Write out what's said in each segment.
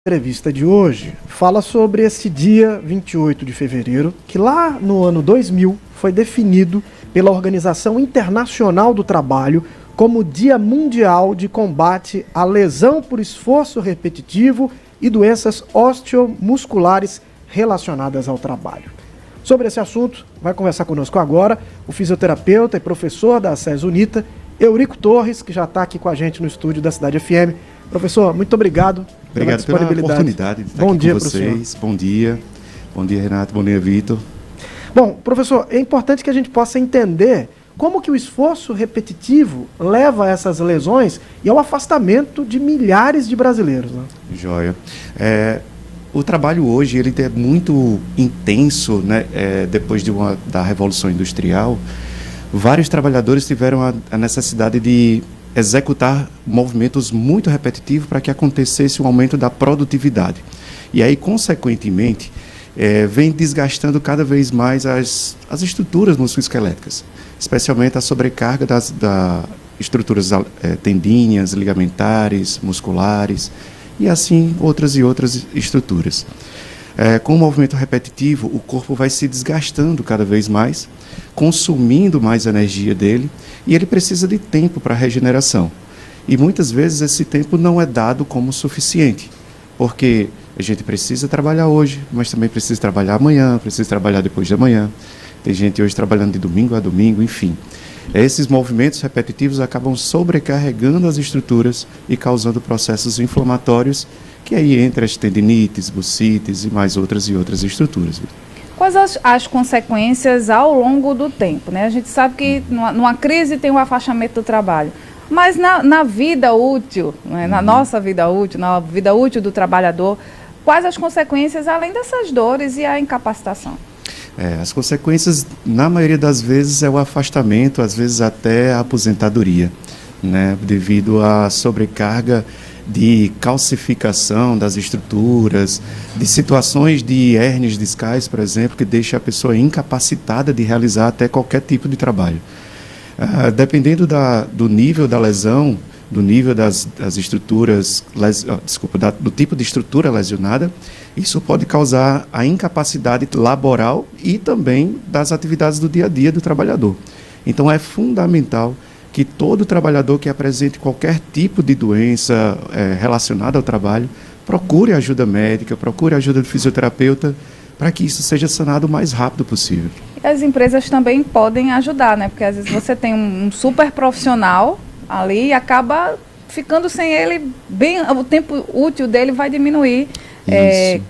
entrevista de hoje fala sobre esse dia 28 de fevereiro, que lá no ano 2000 foi definido pela Organização Internacional do Trabalho como Dia Mundial de Combate à Lesão por Esforço Repetitivo e Doenças Osteomusculares relacionadas ao trabalho. Sobre esse assunto, vai conversar conosco agora o fisioterapeuta e professor da SES Unita, Eurico Torres, que já está aqui com a gente no estúdio da Cidade FM. Professor, muito obrigado pela disponibilidade. Pela oportunidade de estar Bom aqui dia com vocês. Bom dia. Bom dia, Renato. Bom dia, Vitor. Bom, professor, é importante que a gente possa entender como que o esforço repetitivo leva a essas lesões e ao afastamento de milhares de brasileiros, né? Joia. O trabalho hoje ele é muito intenso, né? Depois da Revolução Industrial, vários trabalhadores tiveram a necessidade de executar movimentos muito repetitivos para que acontecesse um aumento da produtividade. E aí, consequentemente, vem desgastando cada vez mais as estruturas musculoesqueléticas, especialmente a sobrecarga das estruturas tendíneas, ligamentares, musculares, e assim outras estruturas. Com o movimento repetitivo, o corpo vai se desgastando cada vez mais, consumindo mais energia dele, e ele precisa de tempo para regeneração. E muitas vezes esse tempo não é dado como suficiente, porque a gente precisa trabalhar hoje, mas também precisa trabalhar amanhã, precisa trabalhar depois de amanhã. Tem gente hoje trabalhando de domingo a domingo, enfim. Esses movimentos repetitivos acabam sobrecarregando as estruturas e causando processos inflamatórios, que aí entra as tendinites, bursites e mais outras estruturas. Quais as consequências ao longo do tempo, né? A gente sabe que numa crise tem um afastamento do trabalho, mas na vida útil, né? Na nossa vida útil, na vida útil do trabalhador, quais as consequências além dessas dores e a incapacitação? As consequências, na maioria das vezes, é o afastamento, às vezes até a aposentadoria, né? Devido à sobrecarga de calcificação das estruturas, de situações de hérnias discais, por exemplo, que deixa a pessoa incapacitada de realizar até qualquer tipo de trabalho. Dependendo do nível da lesão, do nível das estruturas, do tipo de estrutura lesionada, isso pode causar a incapacidade laboral e também das atividades do dia a dia do trabalhador. Então é fundamental que todo trabalhador que apresente qualquer tipo de doença relacionada ao trabalho procure ajuda médica, procure ajuda do fisioterapeuta, para que isso seja sanado o mais rápido possível. E as empresas também podem ajudar, né? Porque às vezes você tem um super profissional ali e acaba ficando sem ele, o tempo útil dele vai diminuir,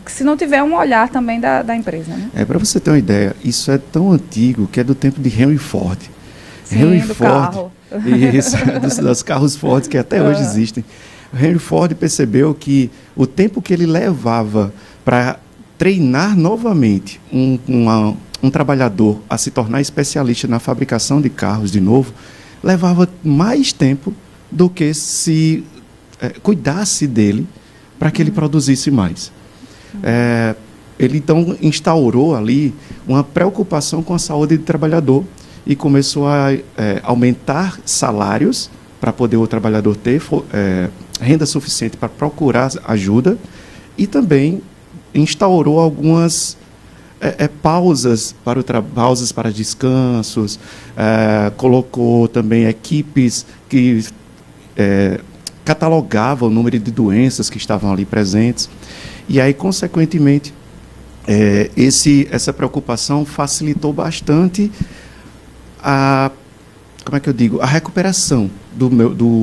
se não tiver um olhar também da empresa, né? Para você ter uma ideia, isso é tão antigo que é do tempo de Henry Ford. Sim, Henry do Ford, carro. Isso, dos carros Ford que até hoje existem. Henry Ford percebeu que o tempo que ele levava para treinar novamente um trabalhador a se tornar especialista na fabricação de carros de novo, levava mais tempo do que se cuidasse dele para que ele produzisse mais. Ele então instaurou ali uma preocupação com a saúde do trabalhador e começou a aumentar salários para poder o trabalhador ter renda suficiente para procurar ajuda, e também instaurou algumas pausas para descansos, colocou também equipes que catalogavam o número de doenças que estavam ali presentes, e aí, consequentemente, essa preocupação facilitou bastante a recuperação do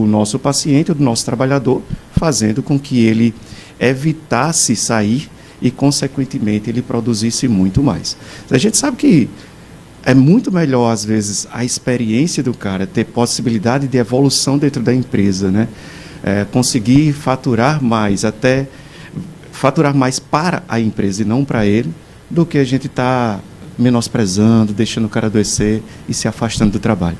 nosso paciente, do nosso trabalhador, fazendo com que ele evitasse sair e, consequentemente, ele produzisse muito mais. A gente sabe que é muito melhor, às vezes, a experiência do cara ter possibilidade de evolução dentro da empresa, né? Conseguir faturar mais, até faturar mais para a empresa e não para ele, do que a gente menosprezando, deixando o cara adoecer e se afastando do trabalho.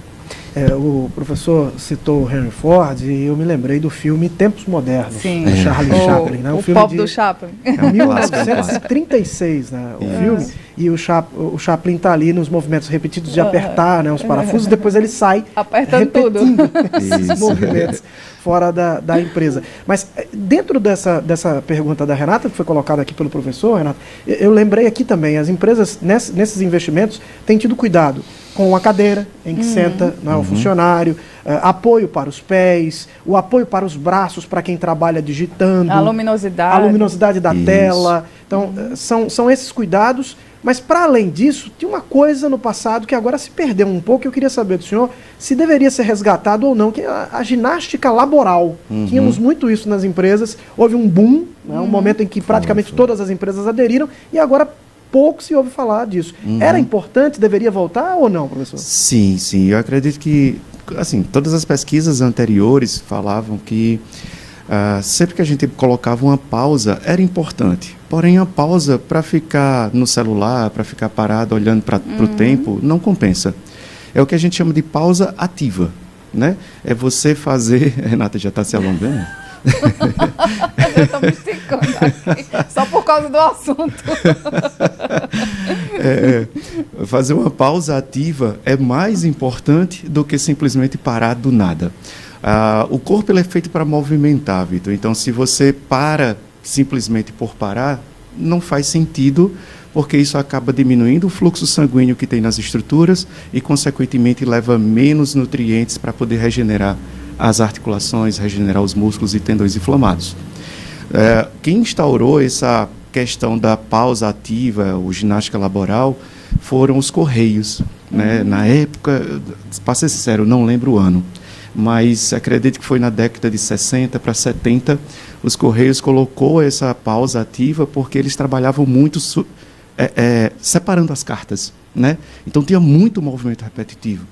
O professor citou o Henry Ford e eu me lembrei do filme Tempos Modernos, Sim. do Charlie Chaplin. Né? O filme pop do Chaplin. É um clássico, 1936, né, o filme, e o Chaplin está ali nos movimentos repetidos de apertar, né, os parafusos, depois ele sai Apertando tudo. esses movimentos fora da empresa. Mas dentro dessa pergunta da Renata, que foi colocada aqui pelo professor, Renata, eu lembrei aqui também, as empresas nesses investimentos têm tido cuidado com a cadeira em que senta, né, o funcionário, apoio para os pés, o apoio para os braços para quem trabalha digitando, A luminosidade. a luminosidade da Isso. tela. Então, são esses cuidados. Mas, para além disso, tinha uma coisa no passado que agora se perdeu um pouco. Eu queria saber do senhor se deveria ser resgatado ou não, que é a ginástica laboral. Tínhamos muito isso nas empresas. Houve um boom, né, um momento em que praticamente todas as empresas aderiram, e agora pouco se ouve falar disso. Era importante, deveria voltar ou não, professor? Sim, sim. Eu acredito que, assim, todas as pesquisas anteriores falavam que sempre que a gente colocava uma pausa, era importante. Porém, a pausa para ficar no celular, para ficar parado olhando para o tempo, não compensa. É o que a gente chama de pausa ativa, né? É você fazer... Renata já está se alongando? Eu estou me esticando aqui, só por causa do assunto. Fazer uma pausa ativa é mais importante do que simplesmente parar do nada. O corpo ele é feito para movimentar, Vitor. Então, se você para simplesmente por parar, não faz sentido, porque isso acaba diminuindo o fluxo sanguíneo que tem nas estruturas e, consequentemente, leva menos nutrientes para poder regenerar as articulações, regenerar os músculos e tendões inflamados. Quem instaurou essa questão da pausa ativa, ou ginástica laboral, foram os Correios. Né? Na época, para ser sincero, não lembro o ano, mas acredito que foi na década de 60 para 70, os Correios colocou essa pausa ativa porque eles trabalhavam muito separando as cartas, né? Então tinha muito movimento repetitivo.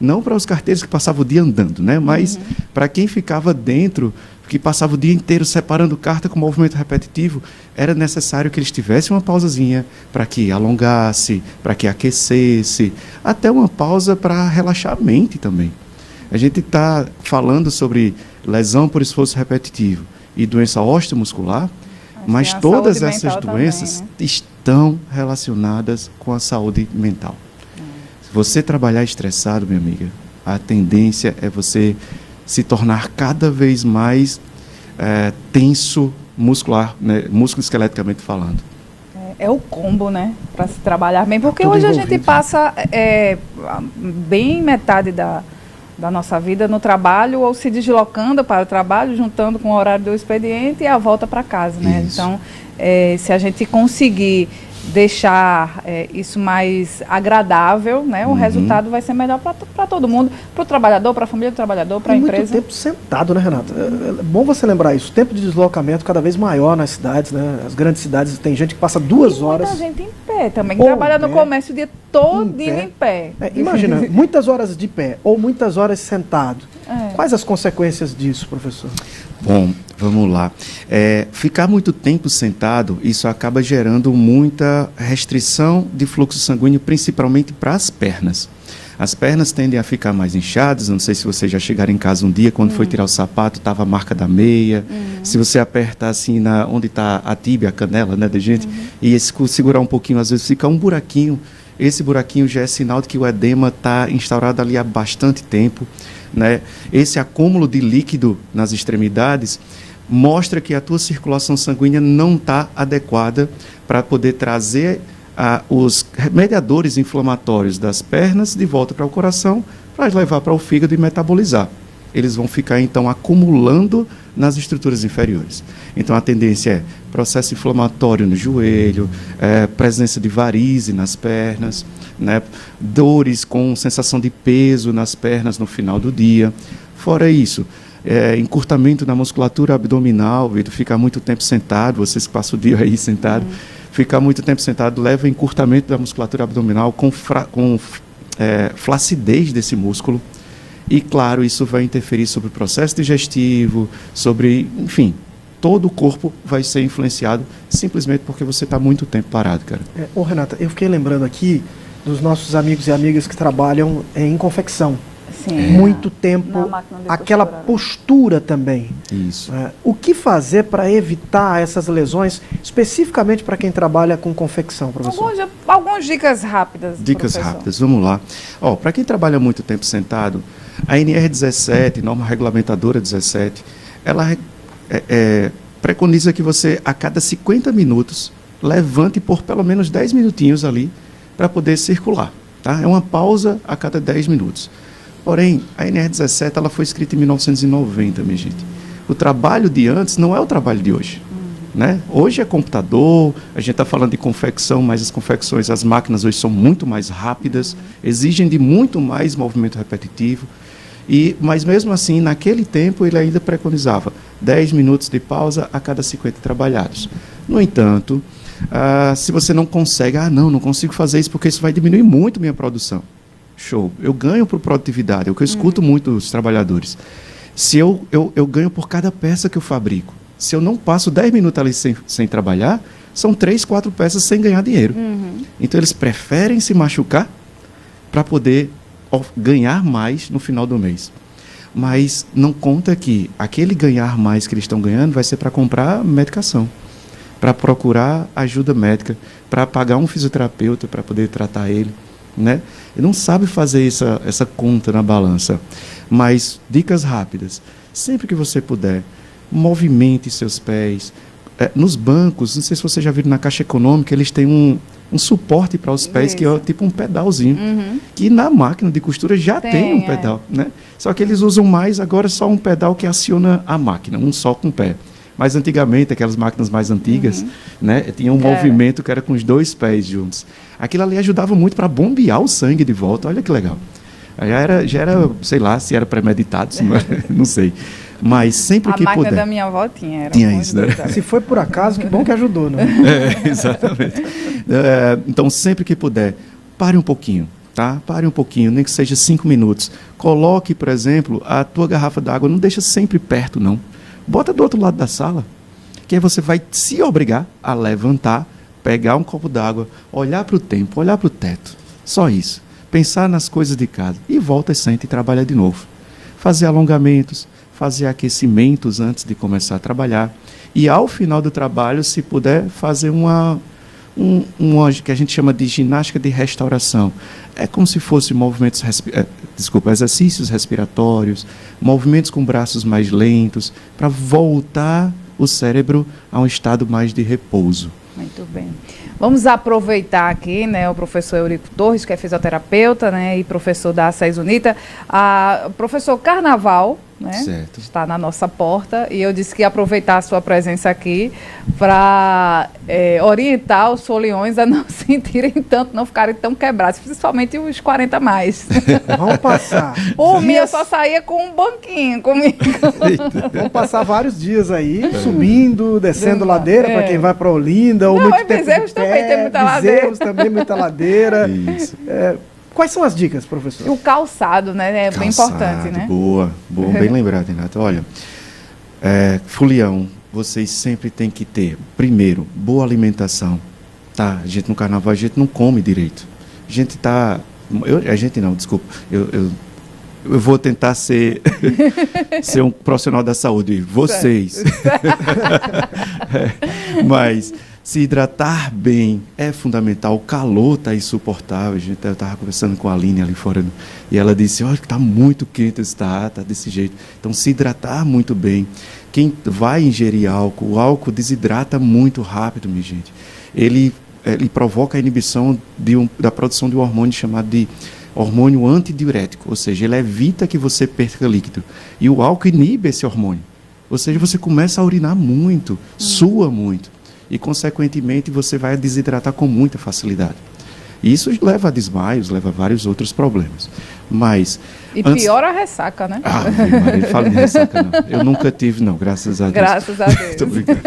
Não para os carteiros que passavam o dia andando, né? Mas para quem ficava dentro, que passava o dia inteiro separando carta com movimento repetitivo, era necessário que eles tivessem uma pausazinha para que alongasse, para que aquecesse, até uma pausa para relaxar a mente também. A gente está falando sobre lesão por esforço repetitivo e doença osteomuscular, mas todas essas doenças também, né? Estão relacionadas com a saúde mental. Se você trabalhar estressado, minha amiga, a tendência é você se tornar cada vez mais tenso muscular, né, músculo-esqueleticamente falando. É o combo, né? Para se trabalhar bem, porque hoje a gente passa bem metade da nossa vida no trabalho, ou se deslocando para o trabalho, juntando com o horário do expediente e a volta para casa, né? Isso. Então, se a gente conseguir deixar isso mais agradável, né? O resultado vai ser melhor para todo mundo, para o trabalhador, para a família do trabalhador, para a empresa. Muito tempo sentado, né, Renata? É bom você lembrar isso. Tempo de deslocamento cada vez maior nas cidades, né? As grandes cidades, tem gente que passa 2 horas. Muita gente em pé também, que trabalha no comércio o dia todo em pé. Imagina, muitas horas de pé ou muitas horas sentado. Quais as consequências disso, professor? Bom, vamos lá. Ficar muito tempo sentado, isso acaba gerando muita restrição de fluxo sanguíneo, principalmente para as pernas. As pernas tendem a ficar mais inchadas. Não sei se vocês já chegaram em casa um dia, quando foi tirar o sapato, estava a marca da meia. Se você aperta assim onde está a tíbia, a canela, né, da gente, e segurar um pouquinho, às vezes fica um buraquinho. Esse buraquinho já é sinal de que o edema está instaurado ali há bastante tempo, né? Esse acúmulo de líquido nas extremidades mostra que a tua circulação sanguínea não está adequada para poder trazer os mediadores inflamatórios das pernas de volta para o coração, para levar para o fígado e metabolizar. Eles vão ficar, então, acumulando nas estruturas inferiores. Então, a tendência é processo inflamatório no joelho, presença de varize nas pernas, né, dores com sensação de peso nas pernas no final do dia. Fora isso, encurtamento na musculatura abdominal, ficar muito tempo sentado, vocês que passam o dia aí sentado, ficar muito tempo sentado leva a encurtamento da musculatura abdominal com flacidez desse músculo. E, claro, isso vai interferir sobre o processo digestivo, sobre, enfim, todo o corpo vai ser influenciado simplesmente porque você está muito tempo parado, cara. Renata, eu fiquei lembrando aqui dos nossos amigos e amigas que trabalham em confecção. Sim. muito Na tempo, máquina de aquela costurar. postura também. Isso. O que fazer para evitar essas lesões, especificamente para quem trabalha com confecção, professor? Algumas dicas rápidas. Dicas professor. rápidas, vamos lá. Para quem trabalha muito tempo sentado, a NR17, norma regulamentadora 17, ela preconiza que você, a cada 50 minutos, levante por pelo menos 10 minutinhos ali para poder circular. Tá? É uma pausa a cada 10 minutos. Porém, a NR17 ela foi escrita em 1990, minha gente. O trabalho de antes não é o trabalho de hoje. Né? Hoje é computador, a gente está falando de confecção, mas as confecções, as máquinas hoje são muito mais rápidas, exigem de muito mais movimento repetitivo. Mas mesmo assim, naquele tempo, ele ainda preconizava 10 minutos de pausa a cada 50 trabalhados. No entanto, se você não consegue, não consigo fazer isso porque isso vai diminuir muito minha produção. Show, eu ganho por produtividade, é o que eu escuto muito dos trabalhadores. Se eu ganho por cada peça que eu fabrico. Se eu não passo 10 minutos ali sem trabalhar, são 3, 4 peças sem ganhar dinheiro. Então, eles preferem se machucar para poder ganhar mais no final do mês. Mas não conta que aquele ganhar mais que eles estão ganhando vai ser para comprar medicação, para procurar ajuda médica, para pagar um fisioterapeuta para poder tratar ele. Né? Ele não sabe fazer essa conta na balança. Mas, dicas rápidas. Sempre que você puder, movimente seus pés. Nos bancos, não sei se você já viu na Caixa Econômica, eles têm um suporte para os pés, que é tipo um pedalzinho, que na máquina de costura já tem um pedal. Né? Só que eles usam mais agora só um pedal que aciona a máquina, um só com o pé. Mas antigamente, aquelas máquinas mais antigas, né, tinha um movimento que era com os 2 pés juntos. Aquilo ali ajudava muito para bombear o sangue de volta. Olha que legal. Já era, sei lá, se era premeditado, se não, não sei. Mas sempre que puder. A máquina da minha avó tinha. Tinha isso, né? Se foi por acaso, que bom que ajudou, né? Exatamente. Então, sempre que puder, pare um pouquinho, tá? Pare um pouquinho, nem que seja 5 minutos. Coloque, por exemplo, a tua garrafa d'água, não deixa sempre perto, não. Bota do outro lado da sala, que aí você vai se obrigar a levantar, pegar um copo d'água, olhar para o tempo, olhar para o teto. Só isso. Pensar nas coisas de casa. E volta, senta e trabalha de novo. Fazer alongamentos, fazer aquecimentos antes de começar a trabalhar. E ao final do trabalho, se puder, fazer uma que a gente chama de ginástica de restauração. É como se fosse exercícios respiratórios, movimentos com braços mais lentos, para voltar o cérebro a um estado mais de repouso. Muito bem. Vamos aproveitar aqui, né, o professor Eurico Torres, que é fisioterapeuta, né, e professor da SES Unita. Professor Carnaval, né, certo, está na nossa porta, e eu disse que ia aproveitar a sua presença aqui para orientar os foliões a não sentirem tanto, não ficarem tão quebrados, principalmente os 40 mais. Vamos passar. Por mim, eu só saía com um banquinho comigo. Vamos passar vários dias aí, subindo, descendo ladeira, para quem vai para Olinda, ou muito tempo Bezerros também tem muita ladeira. Bezerros também muita ladeira. Isso. Quais são as dicas, professor? O calçado, né? É bem importante, né? Boa, bem lembrado, Renato. Olha, folião, vocês sempre têm que ter, primeiro, boa alimentação. Tá? A gente no carnaval, a gente não come direito. A gente tá... Eu vou tentar ser um profissional da saúde. Vocês. Mas se hidratar bem é fundamental. O calor está insuportável. Eu estava conversando com a Aline ali fora e ela disse, olha, que está muito quente, está desse jeito. Então, se hidratar muito bem. Quem vai ingerir álcool, o álcool desidrata muito rápido, minha gente. Ele provoca a inibição da produção de um hormônio chamado de hormônio antidiurético, ou seja, ele evita que você perca líquido. E o álcool inibe esse hormônio. Ou seja, você começa a urinar muito, sua muito. E, consequentemente, você vai desidratar com muita facilidade. E isso leva a desmaios, leva a vários outros problemas. Mas... piora a ressaca, né? Ele fala de ressaca, não. Eu nunca tive, não, graças a Deus. Graças a Deus. Tô brincando.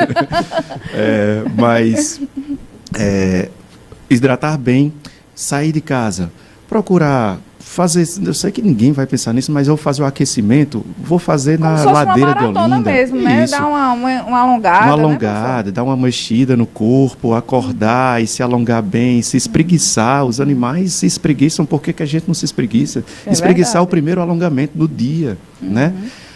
Hidratar bem, sair de casa, procurar fazer, eu sei que ninguém vai pensar nisso, mas eu vou fazer o aquecimento, vou fazer Como na se fosse ladeira de uma maratona Olinda. mesmo, né? Isso. Dar uma alongada. Uma né, alongada, dar uma mexida no corpo, acordar e se alongar bem, se espreguiçar. Os animais se espreguiçam, por que que a gente não se espreguiça? É Espreguiçar verdade. o primeiro alongamento do dia, né?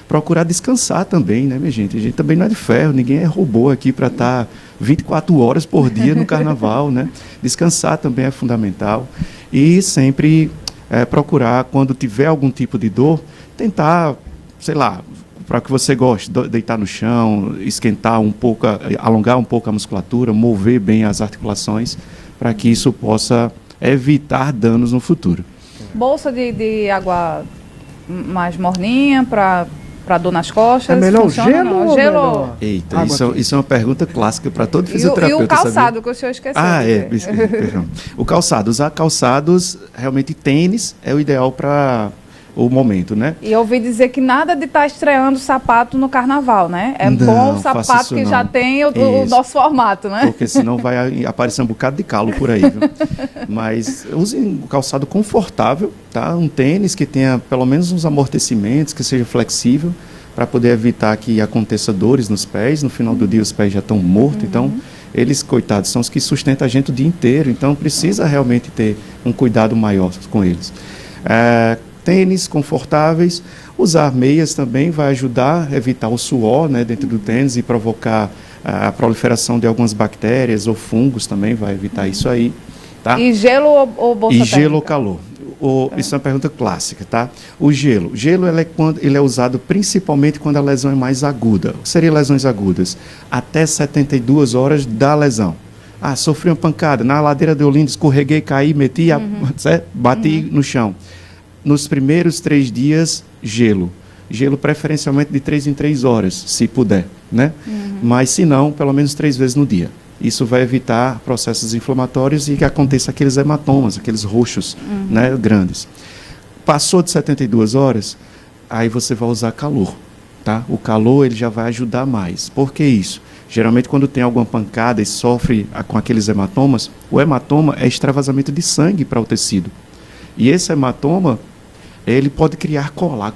Procurar descansar também, né, minha gente? A gente também não é de ferro, ninguém é robô aqui para estar 24 horas por dia no carnaval, né? Descansar também é fundamental. E sempre procurar, quando tiver algum tipo de dor, tentar, sei lá, para que você goste, deitar no chão, esquentar um pouco, alongar um pouco a musculatura, mover bem as articulações, para que isso possa evitar danos no futuro. Bolsa de água mais morninha para dor nas costas. É melhor o funciona, gelo não? ou Gelo. melhor Eita, água isso, quente? isso é uma pergunta clássica para todo E fisioterapeuta. o calçado, sabia? que o senhor esqueceu. Ah, de é. dizer. Perdão. O calçado. Usar calçados, realmente tênis é o ideal para o momento, né? E eu ouvi dizer que nada de estar estreando sapato no carnaval, né? É Não, bom o faça sapato isso que não. já tem o Isso. nosso formato, né? Porque senão vai aparecer um bocado de calo por aí, viu? Mas use um calçado confortável, tá? Um tênis que tenha pelo menos uns amortecimentos, que seja flexível, para poder evitar que aconteça dores nos pés. No final do dia os pés já estão mortos, então eles, coitados, são os que sustentam a gente o dia inteiro, então precisa realmente ter um cuidado maior com eles. Tênis confortáveis, usar meias também vai ajudar a evitar o suor, né, dentro do tênis e provocar a proliferação de algumas bactérias ou fungos também, vai evitar isso aí, tá? E gelo ou bolsa E gelo ou térmica? calor? Isso é uma pergunta clássica, tá? O gelo. O gelo ele é usado principalmente quando a lesão é mais aguda. O que seriam lesões agudas? Até 72 horas da lesão. Ah, sofri uma pancada, na ladeira de Olinda, escorreguei, caí, meti, bati no chão. Nos primeiros 3 dias, gelo. Gelo preferencialmente de 3 em 3 horas, se puder, né? Mas se não, pelo menos 3 vezes no dia. Isso vai evitar processos inflamatórios e que aconteça aqueles hematomas, aqueles roxos, né, grandes. Passou de 72 horas, aí você vai usar calor, tá? O calor ele já vai ajudar mais. Por que isso? Geralmente quando tem alguma pancada e sofre com aqueles hematomas, o hematoma é extravasamento de sangue para o tecido. E esse hematoma, ele pode criar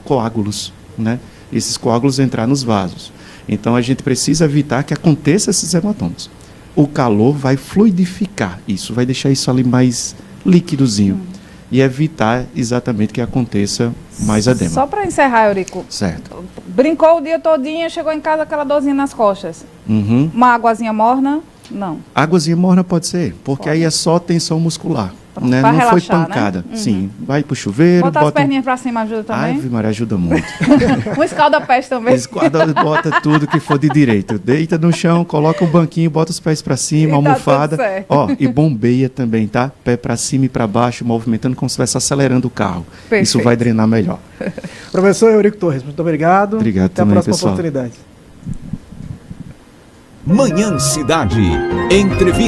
coágulos, né? Esses coágulos entrar nos vasos. Então a gente precisa evitar que aconteça esses hematomas. O calor vai fluidificar isso, vai deixar isso ali mais líquidozinho e evitar exatamente que aconteça mais edema. Só para encerrar, Eurico. Certo. Brincou o dia todinho, chegou em casa aquela dorzinha nas costas. Uhum. Uma águazinha morna? Não. Águazinha morna pode ser, porque aí é só tensão muscular. Né? Pra Não relaxar, foi pancada. né? Sim, vai pro chuveiro, Botar as bota. perninhas pra cima ajuda também? Ai, Maria, ajuda muito. Um escalda-pés também. Bota tudo que for de direito. Deita no chão, coloca o banquinho, bota os pés para cima, E tá almofada. tudo certo. Ó, e bombeia também, tá? Pé para cima e para baixo, movimentando como se estivesse acelerando o carro. Perfeito. Isso vai drenar melhor. Professor Eurico Torres, muito obrigado. Obrigado Até também, a próxima pessoal. oportunidade. Manhã Cidade. Entrevista.